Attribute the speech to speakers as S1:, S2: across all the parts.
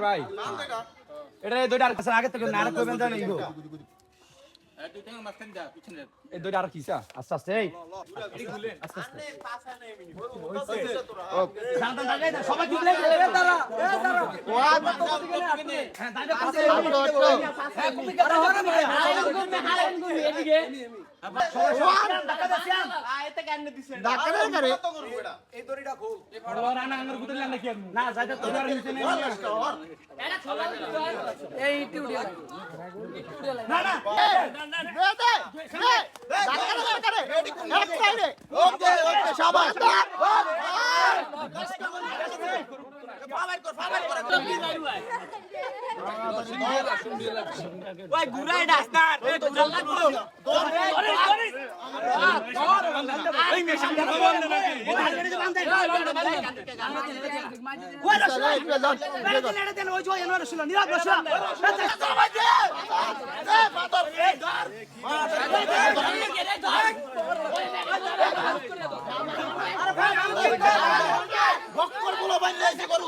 S1: ভাই এটা দুইটা আগে থেকে নারে কইবেন জানেন গো এই দুইটা আর কিসা আস্তে আস্তে এই আস্তে আস্তে সবাই দিলে দাঁড়া হ্যাঁ দাঁড়া পাশে হ্যাঁ তুমি কথা হরে ভাই হারান করবে এদিকে ঢাকা দাসিয়ান আইতে কানে দিছেন ঢাকা না করে এই দড়িটা খোল রানা আঙ্গুর গুতলে নাকি না যাইতে তোমার নিচে নেই এটা খোলা এই ইটি উড়িয়ে না না দে ঢাকা না করে এক সাইডে ওকে ওকে শাবাশ ফাওয়ার কর ওই গুরাই ডাস্তার এই গুরা লাগবো এই মে সামনে বন্ধ নাকি এই হালগড়ি যে বাঁধে ওই রসুল এটা দেন ওই জয় এনো রসুল নিরাব রসুল সবাই দে এ বাদর এ ধর বক্কর গুলো বাঁধে এসে করু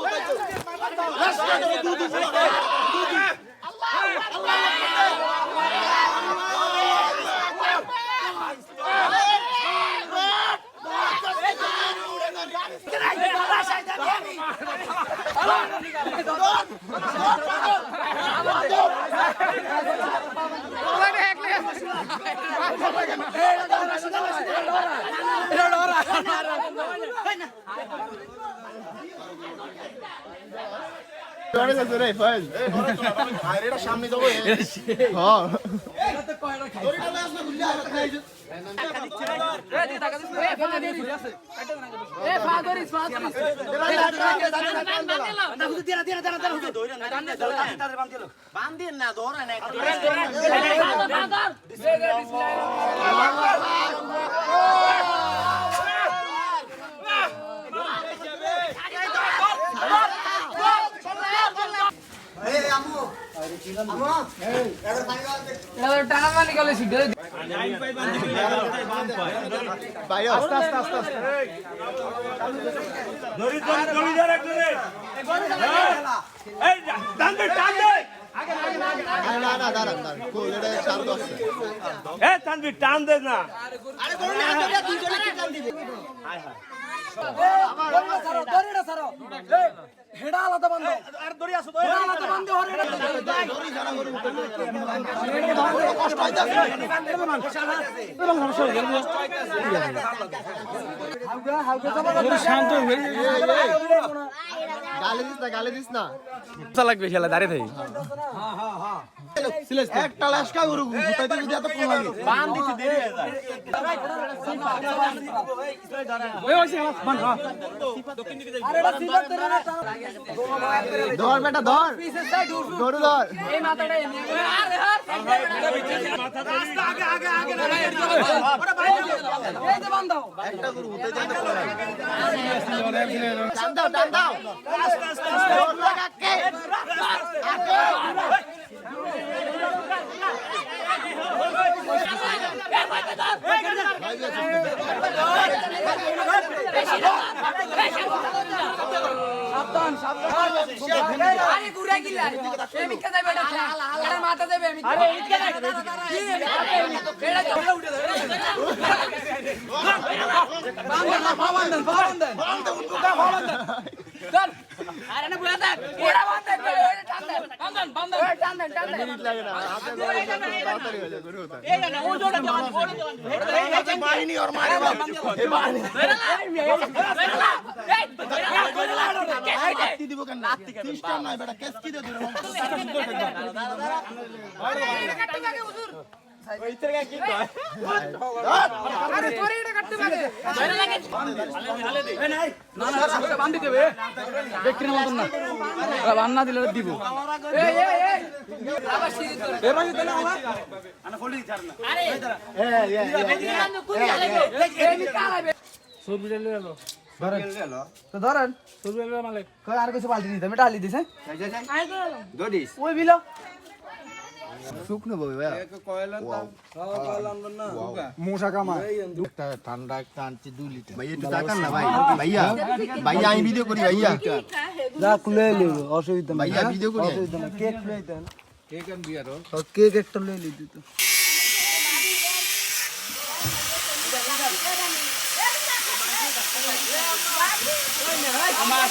S1: রাস্তা দুধ সামনে যাবো টাকা পানি গেলে শিখে ভাই আস্তে আস্তে আস্তে আস্তে দড়ি দড়ি দড়ি ধরে করে এই টান দে আগে না না দাঁড়ান কোল এটা শান্ত আছে এ টানবি টান দে না আরে গরু না হাতে দুইজনে কি টান দিবে হায় হায় দড়িটা ছাড়ো দড়িটা ছাড়ো হেডা আলাদা বান্ধ আর দড়ি আসো দড়ি আলাদা বান্ধ হরে দড়ি ছাড়া গরু কষ্ট হইতাছে এবং সমস্যা হয়ে গেল হালকা যাবা শান্ত হয়ে গালি দিস না মজা লাগবে খেলা দাঁড়িয়ে থাকি হ্যাঁ হ্যাঁ হ্যাঁ একটা লাশকা গরু গুতাইতে যদি এত কম লাগে বান দিতে দেরি হয়ে যায় ওই ওইছে বান হ্যাঁ আরে এটা সিবার ধরে না ধর বেটা ধর গরু ধর এই মাথাটা আরে মাথা রাস্তা আগে আগে আগে ওটা বাইরে এই যে বান দাও একটা গরু গুতাইতে টান দাও আস্তে আস্তে জোর লাগা কে সাবধান সাবধান আরে গুড়া গিলা এই মিকা যাবে এটা আরে মাথা যাবে আমি আরে ইটকে না কি এটা জলে উঠে দাও বান্দন উঠুকা বান্দন চল আরে না বুয়া দেখ ওড়া বান্দন বান্দন টান মিনিট লাগে না হাতে তাড়াতাড়ি হয়ে যায় গরু হতা এই না ও জোড়া এই বাহিনী আর মারে এই বাহিনী এই দিব কেন সিস্টেম নাই বেটা কেস কি দে দিল কাটতে লাগে হুজুর ওই ইতরে কি কয় আরে তোরে এটা কাটতে লাগে ধরে লাগে হালে দে এই নাই না না সাথে বাঁধি দেবে ব্যক্তির মতন না বান্না দিলে দিব এই আবার সিরি তোর এ ভাই দেনা না আনা ফোল্ডিং ছাড় না আরে এই নি কালাবে সব বিলে লো ধরেন তো ধরেন সব বিলে মালিক কই আর কিছু বালতি দিতে আমি ডালি দিছে যাই দো দিস ওই বিলো শুকনো বই ভাইয়া
S2: মশা কামা
S1: একটা ঠান্ডা একটা আনছি 2 লিটার ভাই একটু তাকান না ভাই ভাইয়া ভাইয়া আমি ভিডিও করি ভাইয়া
S2: যা খুলে লিও অসুবিধা নাই
S1: ভাইয়া ভিডিও করি
S2: অসুবিধা নাই কেক লই দেন
S3: কেক আন বিয়ারো
S2: কেক একটা লই লিও তো
S4: আমার